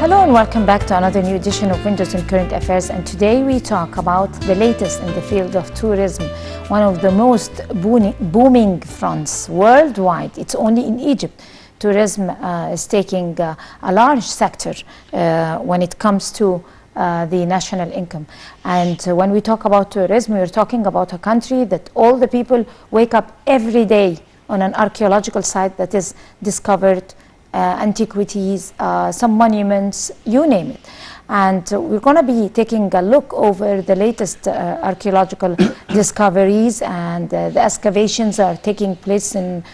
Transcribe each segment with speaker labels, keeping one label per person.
Speaker 1: Hello and welcome back to another new edition of Windows in Current Affairs, and today we talk about the latest in the field of tourism, one of the most booming fronts worldwide. It's only in Egypt. Tourism is taking a large sector when it comes to the national income. And when we talk about tourism, we're talking about a country that all the people wake up every day on an archaeological site that is discovered, antiquities, some monuments, you name it. And we're going to be taking a look over the latest archaeological discoveries, and the excavations are taking place in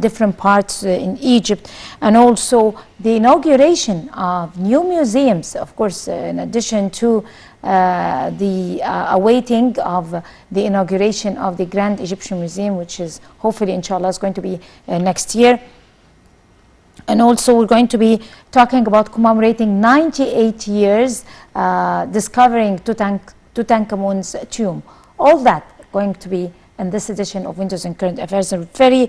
Speaker 1: different parts in Egypt, and also the inauguration of new museums, of course, in addition to the awaiting of the inauguration of the Grand Egyptian Museum, which is hopefully, inshallah, is going to be next year. And also we're going to be talking about commemorating 98 years discovering Tutankhamun's tomb. All that going to be in this edition of Windows in Current Affairs. I'm very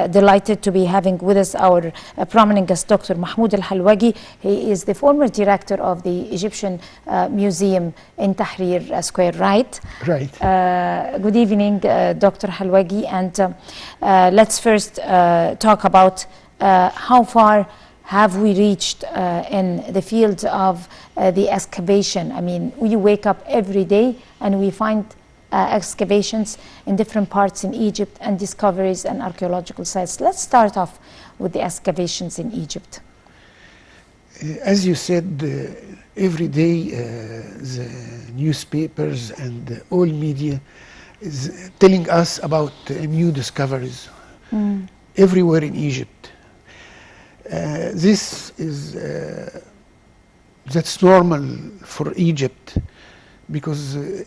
Speaker 1: delighted to be having with us our prominent guest, Dr. Mohamed Al Halwagi. He is the former director of the Egyptian Museum in Tahrir Square, right?
Speaker 2: Right.
Speaker 1: Good evening, Dr. Halwagi. And let's first talk about how far have we reached in the field of the excavation? I mean, we wake up every day and we find excavations in different parts in Egypt and discoveries and archaeological sites. Let's start off with the excavations in Egypt.
Speaker 2: As you said, every day the newspapers and all media is telling us about new discoveries everywhere in Egypt. This is that's normal for Egypt, because the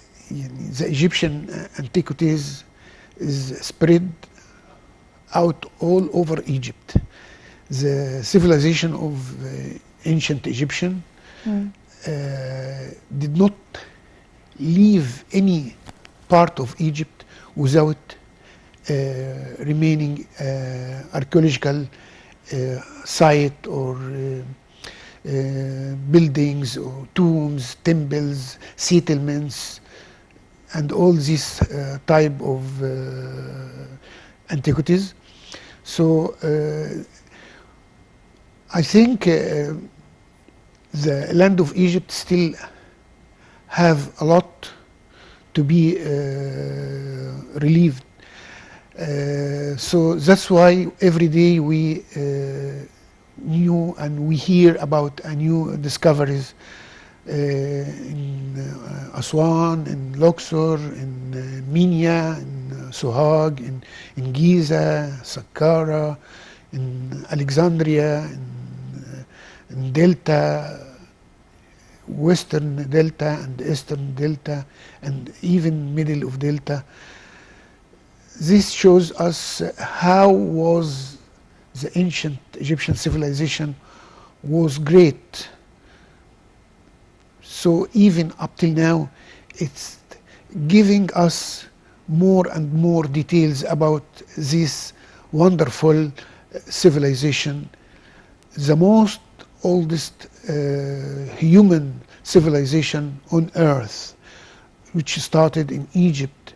Speaker 2: Egyptian antiquities is spread out all over Egypt. The civilization of ancient Egyptian did not leave any part of Egypt without remaining archaeological site or buildings or tombs, temples, settlements, and all this type of antiquities. So I think the land of Egypt still have a lot to be relieved. So that's why every day we knew and we hear about new discoveries in Aswan, in Luxor, in Minya, in Sohag, in Giza, Saqqara, in Alexandria, in Delta, Western Delta and Eastern Delta, and even middle of Delta. This shows us how was the ancient Egyptian civilization was great. So even up till now, it's giving us more and more details about this wonderful civilization, the most oldest human civilization on earth, which started in Egypt,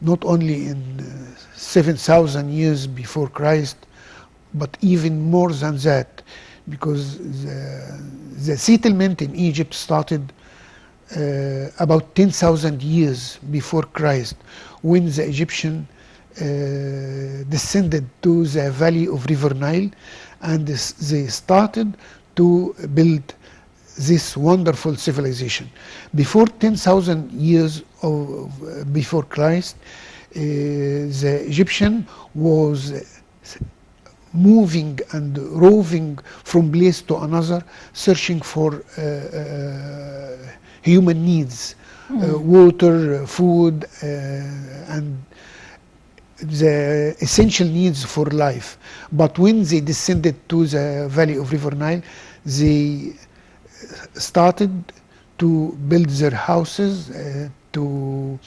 Speaker 2: not only in 7,000 years before Christ, but even more than that, because the settlement in Egypt started about 10,000 years before Christ, when the Egyptian descended to the valley of River Nile, and they started to build this wonderful civilization. Before 10,000 years before Christ, the Egyptian was moving and roving from place to another, searching for human needs, water, food, and the essential needs for life. But when they descended to the valley of River Nile, they started to build their houses, to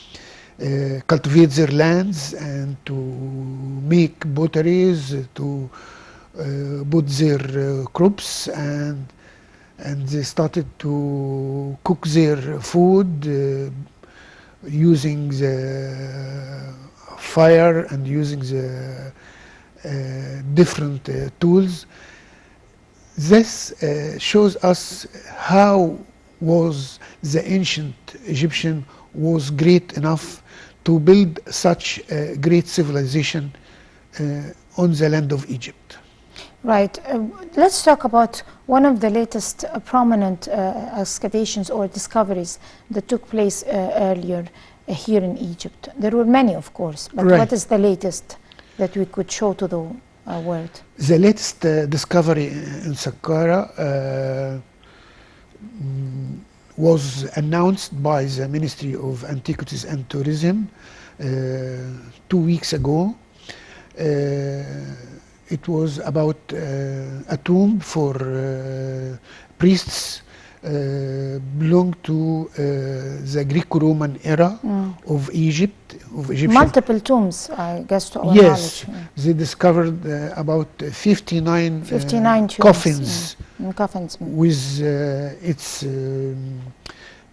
Speaker 2: cultivate their lands, and to make potteries, to put their crops, and they started to cook their food using the fire and using the different tools. This shows us how was the ancient Egyptian was great enough to build such a great civilization on the land of Egypt.
Speaker 1: Right. Let's talk about one of the latest prominent excavations or discoveries that took place earlier here in Egypt. There were many, of course, but
Speaker 2: Right.
Speaker 1: what is the latest that we could show to the world?
Speaker 2: The latest discovery in Saqqara was announced by the Ministry of Antiquities and Tourism 2 weeks ago. It was about a tomb for priests belong to the Greco-Roman era of Egypt, of Egyptian.
Speaker 1: Multiple tombs, I guess, to our
Speaker 2: Yes,
Speaker 1: knowledge.
Speaker 2: they discovered about 59,
Speaker 1: 59 tombs.
Speaker 2: coffins
Speaker 1: Coffins.
Speaker 2: with its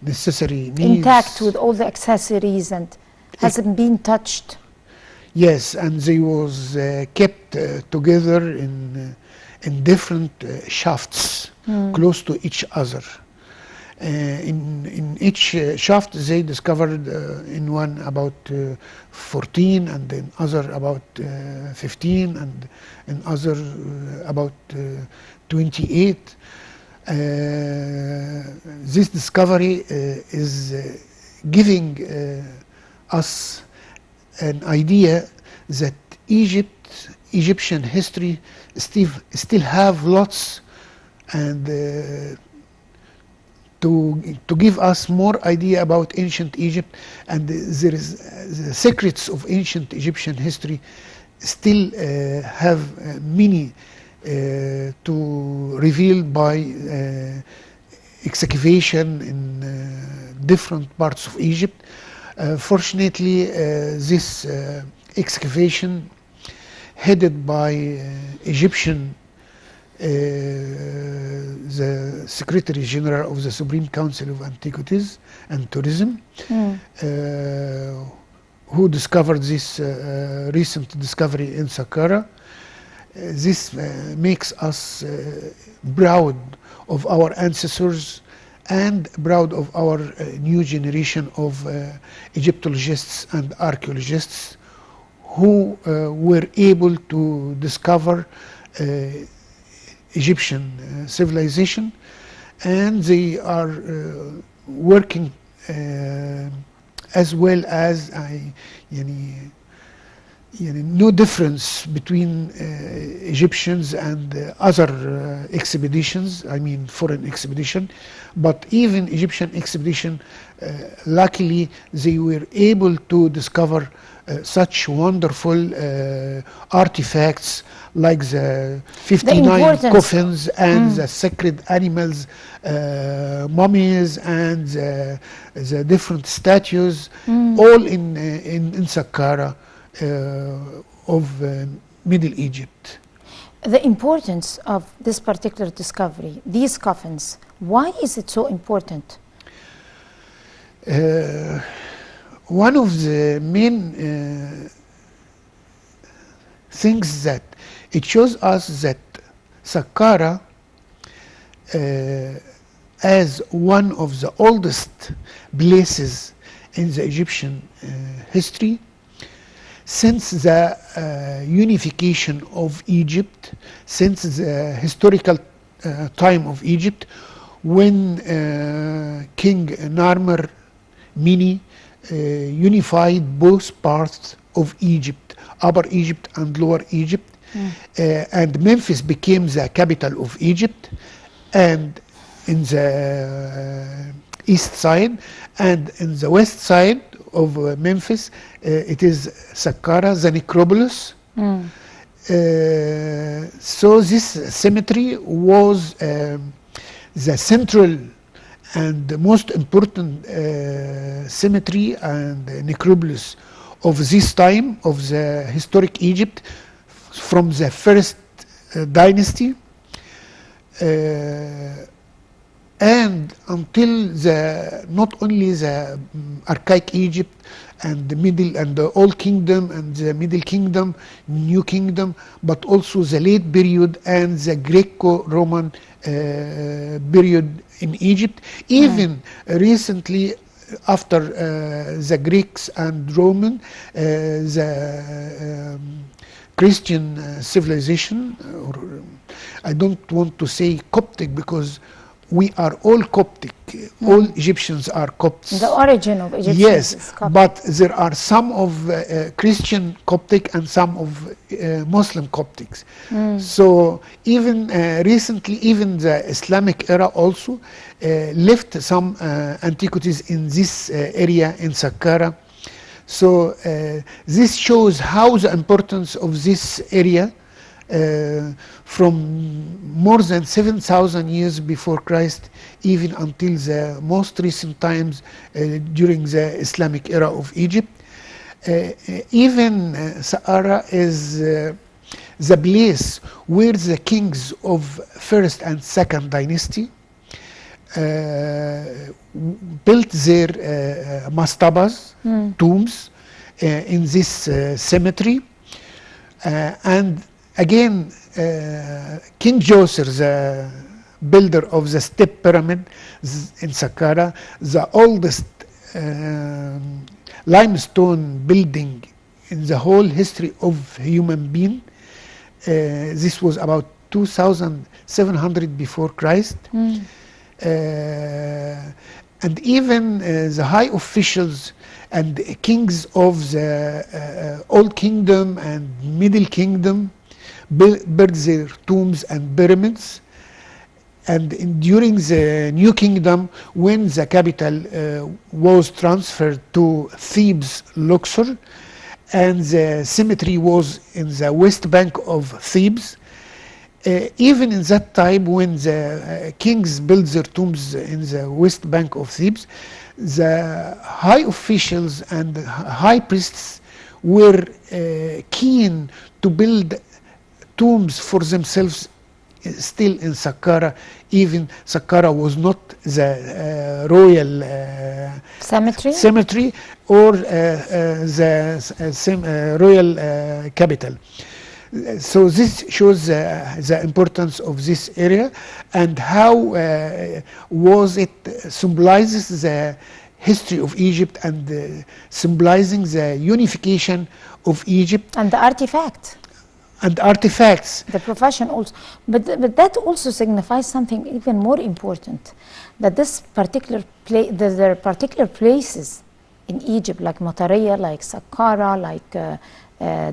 Speaker 2: necessary needs.
Speaker 1: Intact with all the accessories and hasn't been touched.
Speaker 2: Yes, and they was kept together in different shafts close to each other. In each shaft they discovered in one about 14, and in other about 15, and in other about 28. This discovery is giving us an idea that Egyptian history still have lots, and to give us more idea about ancient Egypt, and there is the secrets of ancient Egyptian history still have many to reveal by excavation in different parts of Egypt. Fortunately, this excavation headed by Egyptian the Secretary General of the Supreme Council of Antiquities and Tourism, who discovered this recent discovery in Saqqara. This makes us proud of our ancestors and proud of our new generation of Egyptologists and archaeologists who were able to discover Egyptian civilization, and they are working as well as no difference between Egyptians and other expeditions, I mean foreign expedition, but even Egyptian expedition, luckily they were able to discover such wonderful artifacts like the 59 coffins and the sacred animals, mummies, and the different statues, all in Saqqara of Middle Egypt.
Speaker 1: The importance of this particular discovery, these coffins, why is it so important?
Speaker 2: One of the main things that it shows us that Saqqara, as one of the oldest places in the Egyptian history, since the unification of Egypt, since the historical time of Egypt, when King Narmer Mini unified both parts of Egypt, Upper Egypt and Lower Egypt, and Memphis became the capital of Egypt, and in the east side, and in the west side of Memphis, it is Saqqara, the necropolis. So this cemetery was the central and the most important cemetery and necropolis of this time of the historic Egypt, from the first dynasty, and until the not only the archaic Egypt and the middle and the old kingdom and the middle kingdom, new kingdom, but also the late period and the Greco-Roman period in Egypt. Even recently, after the Greeks and Roman, the Christian civilization, or I don't want to say Coptic because we are all Coptic. All Egyptians are Copts.
Speaker 1: The origin of Egyptians
Speaker 2: Yes,
Speaker 1: is Coptic.
Speaker 2: but there are some of Christian Coptic and some of Muslim Coptics. So even recently, even the Islamic era also left some antiquities in this area in Saqqara. So this shows how the importance of this area from more than 7,000 years before Christ, even until the most recent times during the Islamic era of Egypt. Even Saqqara is the place where the kings of first and second dynasty built their mastabas, tombs, in this cemetery. And again, King Djoser, the builder of the step pyramid in Saqqara, the oldest limestone building in the whole history of human being. This was about 2,700 before Christ. And even the high officials and kings of the Old Kingdom and Middle Kingdom built their tombs and pyramids. And during the New Kingdom, when the capital was transferred to Thebes, Luxor, and the cemetery was in the west bank of Thebes, even in that time when the kings built their tombs in the west bank of Thebes, the high officials and high priests were keen to build tombs for themselves still in Saqqara. Even Saqqara was not the royal cemetery or the royal capital. So this shows the importance of this area and how was it symbolizes the history of Egypt and symbolizing the unification of Egypt
Speaker 1: and the artifacts.
Speaker 2: The
Speaker 1: profession also, but that also signifies something even more important, that this particular there are particular places in Egypt like Motariya, like Saqqara, like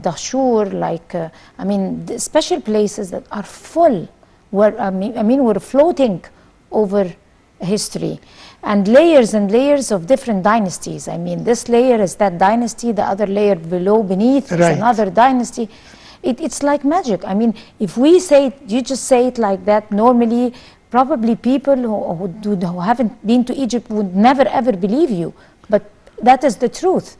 Speaker 1: Dahshur, like I mean the special places that are full, where we're floating over history and layers of different dynasties. I mean, this layer is that dynasty, the other layer beneath is another dynasty. It's like magic. I mean, if we say it, you just say it like that, normally probably people who haven't been to Egypt would never ever believe you, but that is the truth.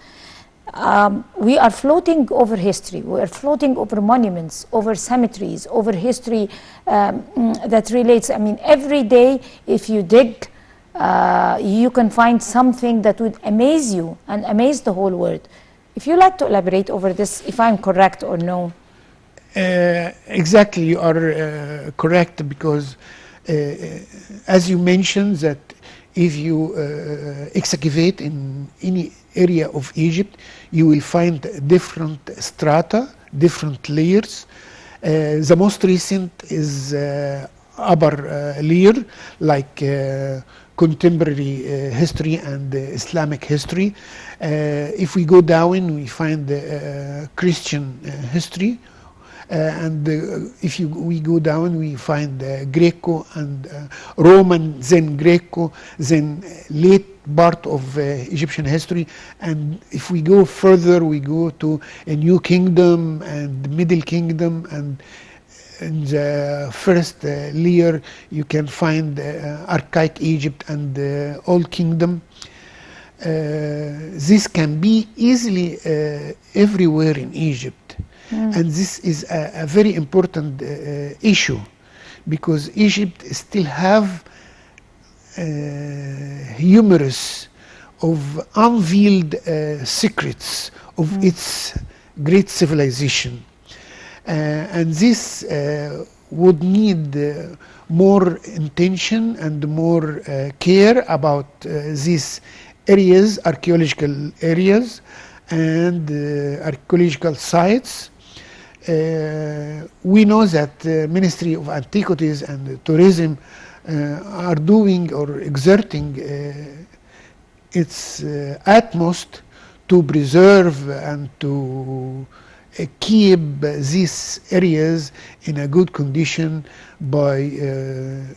Speaker 1: We are floating over history, we are floating over monuments, over cemeteries, over history that relates. I mean, every day if you dig, you can find something that would amaze you and amaze the whole world. If you like to elaborate over this, if I'm correct or no.
Speaker 2: Exactly, you are correct, because as you mentioned that if you excavate in any area of Egypt, you will find different strata, different layers. The most recent is upper layer, like contemporary history and Islamic history. If we go down, we find Christian history. And if we go down, we find Greco and Roman, then Greco, then late part of Egyptian history. And if we go further, we go to a New Kingdom and Middle Kingdom, and in the first layer you can find archaic Egypt and Old Kingdom. This can be easily everywhere in Egypt. And this is a very important issue, because Egypt still have humorous of unveiled secrets of its great civilization. And this would need more intention and more care about these areas, archaeological areas and archaeological sites. We know that Ministry of Antiquities and Tourism are doing or exerting its utmost to preserve and to keep these areas in a good condition by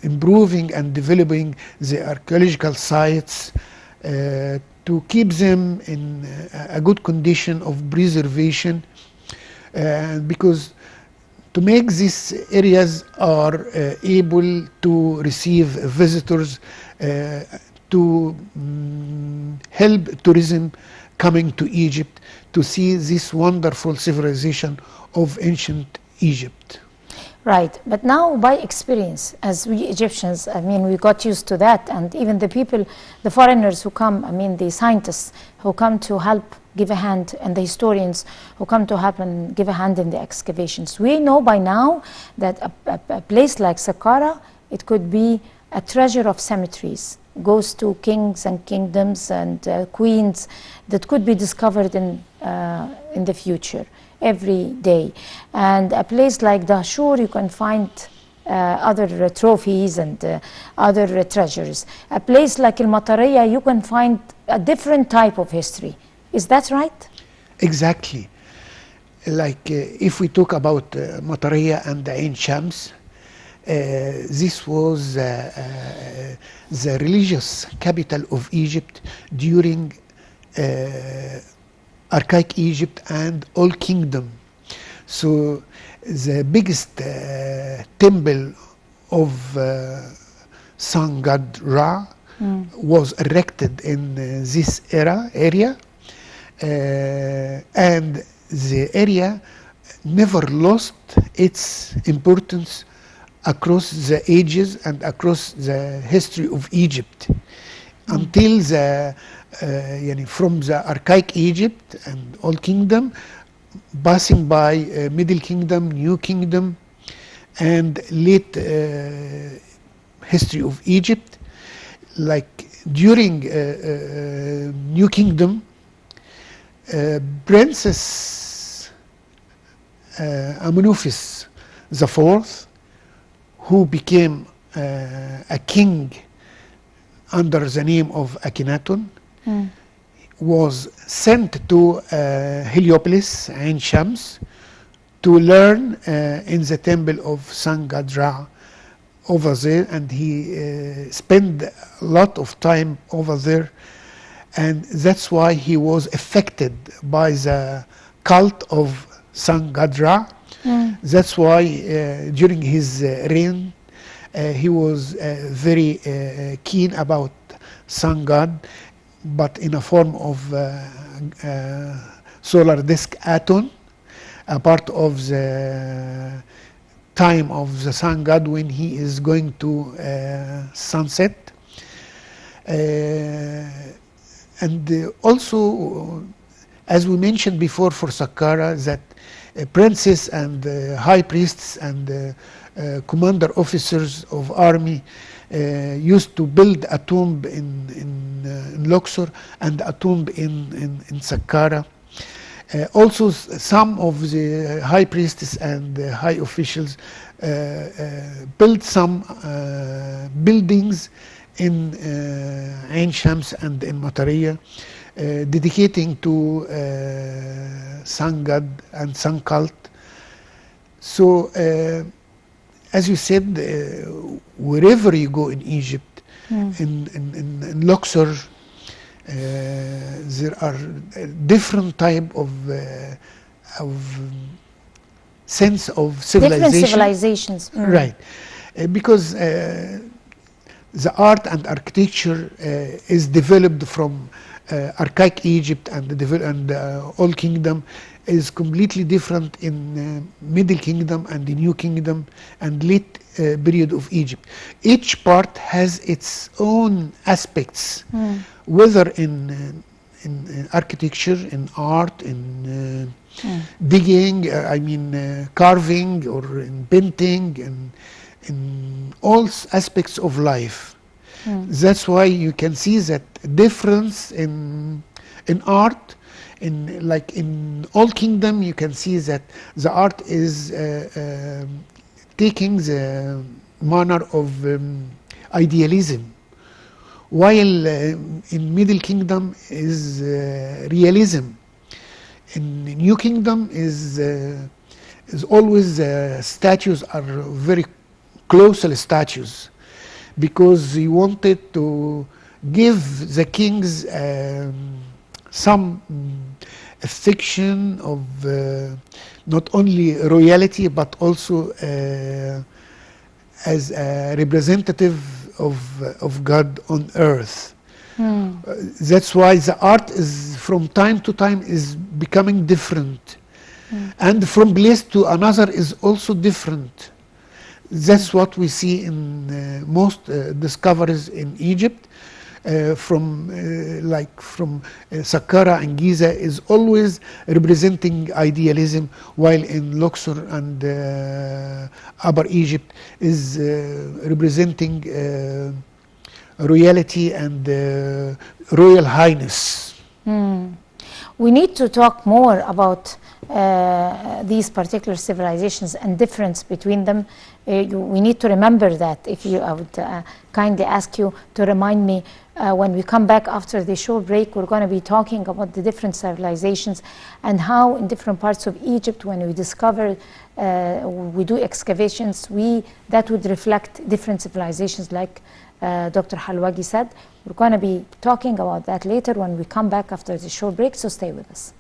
Speaker 2: improving and developing the archaeological sites, to keep them in a good condition of preservation, because to make these areas are able to receive visitors, to help tourism coming to Egypt to see this wonderful civilization of ancient Egypt.
Speaker 1: Right, but now by experience, as we Egyptians, I mean, we got used to that, and even the people, the foreigners who come, I mean, the scientists who come to help give a hand, and the historians who come to help and give a hand in the excavations. We know by now that a place like Saqqara, it could be a treasure of cemeteries, goes to kings and kingdoms and queens that could be discovered in the future every day. And a place like Dahshur, you can find other trophies and other treasures. A place like El-Matariya, you can find a different type of history. Is that right?
Speaker 2: Exactly. Like if we talk about Matariya and the Ain Shams, this was the religious capital of Egypt during archaic Egypt and Old Kingdom. So the biggest temple of sun god Ra was erected in this area, and the area never lost its importance across the ages and across the history of Egypt until the from the archaic Egypt and Old Kingdom, passing by Middle Kingdom, New Kingdom, and late history of Egypt. Like during New Kingdom, Princess Amenuphis IV, who became a king under the name of Akhenaten, was sent to Heliopolis, Ain Shams, to learn in the temple of sun god Ra over there, and he spent a lot of time over there, and that's why he was affected by the cult of sun god Ra. That's why during his reign he was very keen about sun god, but in a form of solar disk Aton, a part of the time of the sun god when he is going to sunset. And also, as we mentioned before for Saqqara, that princes and high priests and commander officers of army used to build a tomb in Luxor and a tomb in Saqqara. Also, some of the high priests and high officials built some buildings in Ain Shams and in Matariya, dedicating to sun god and sun cult. So, as you said, wherever you go in Egypt, in Luxor, there are different type of sense of civilization.
Speaker 1: Different civilizations.
Speaker 2: Right. Because the art and architecture is developed from archaic Egypt and Old Kingdom is completely different in Middle Kingdom and the New Kingdom and late period of Egypt. Each part has its own aspects, whether in architecture, in art, in digging, carving, or in painting, and in all aspects of life. That's why you can see that difference in art. In Old Kingdom, you can see that the art is taking the manner of idealism, while in Middle Kingdom is realism. In New Kingdom is always statues are very colossal statues, because he wanted to give the kings some fiction of not only royalty but also as a representative of God on earth. That's why the art is from time to time is becoming different, and from place to another is also different. That's what we see in most discoveries in Egypt. From Saqqara and Giza is always representing idealism, while in Luxor and Upper Egypt is representing royalty and royal highness.
Speaker 1: We need to talk more about these particular civilizations and difference between them. We need to remember that. If you, I would kindly ask you to remind me when we come back after the short break, we're going to be talking about the different civilizations and how in different parts of Egypt, when we discover, we do excavations, that would reflect different civilizations, like Dr. Halwagi said. We're going to be talking about that later when we come back after the short break, so stay with us.